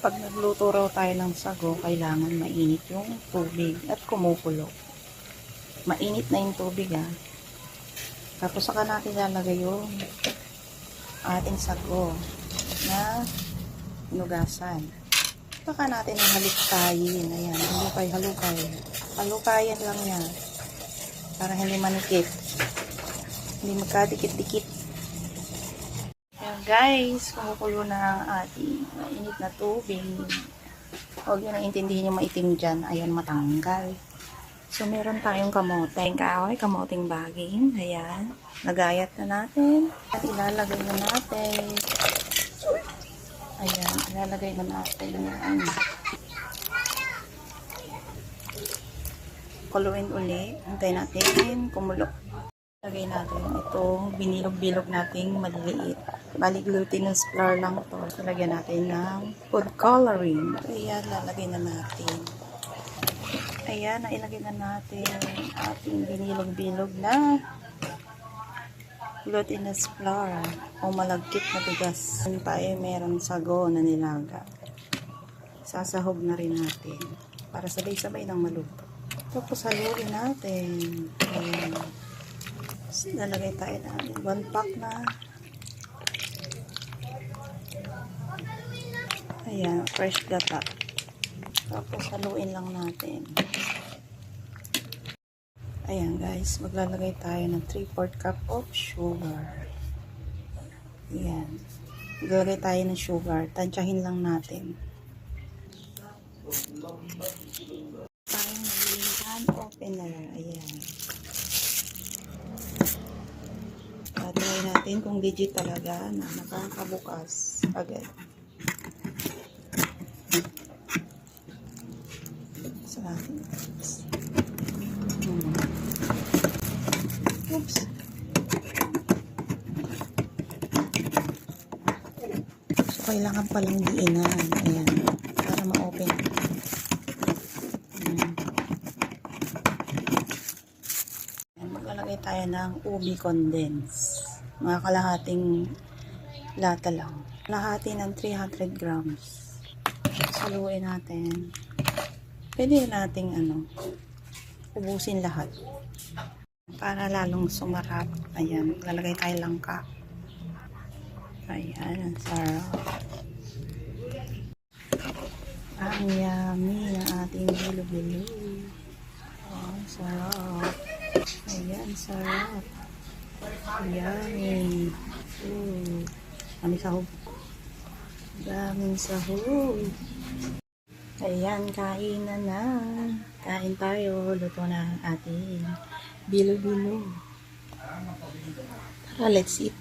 Pag nagluto raw tayo ng sago, kailangan mainit yung tubig at kumukulo. Mainit na yung tubig Tapos saka natin lalagay yung ating sago na hinugasan. Saka natin ang haliktayin. Ayan, halukay. Halukayan lang yan. Para hindi manikit. Hindi magkadikit-dikit. Ayan guys, kumukulo na ang ating mainit na tubig. Huwag nyo na intindihin yung maitim dyan. Ayan, matanggal. So, meron tayong kamoteng kahoy, kamoteng baging. Ayan. Nagayat na natin. At ilalagay na natin. Ayan, ilalagay na natin. Ayan. Kuluin uli. Hintay natin. Kumulo. Lagay natin itong binilog-bilog nating maliliit. Bali glutinous flour lang to. Lagyan natin ng food coloring. Ayan, lalagay na natin. Ayan, nailagay na natin ating binilog-bilog na glutinous flour o malagkit na bigas. Ayan tayo, meron sago na nilaga. Sasahog na rin natin para sabay-sabay ng maluto. Tapos haluin natin. Ayan. Nalagay tayo natin 1 pack na. Ayan, fresh gata. Tapos haluin lang natin. Ayan guys, maglalagay tayo ng 3/4 cup of sugar. Ayan. Maglalagay tayo ng sugar. Tansyahin lang natin. Tayong magiging can opener. Ayan. Try natin kung legit talaga na nakakabukas agad. Sa atin. Oops. So, kailangan palang diinan. Ayan. Para ma-open. Maglalagay tayo ng ubi condense. Mga kalahating lata lang. Kalahati ng 300 grams. Saluin natin. Pwede nating ubusin lahat. Para lalong sumarap. Ayan, lalagay tayo langka. Ayan, ang sarap. Ang yummy ng ating bilo-bilo. Oh, sarap. Ayan, sarap. Yummy. Daming sahog. Daming sahog. Ayan, kain na. Kain tayo. Luto na ang ating bilo-bilo. Tara, let's eat.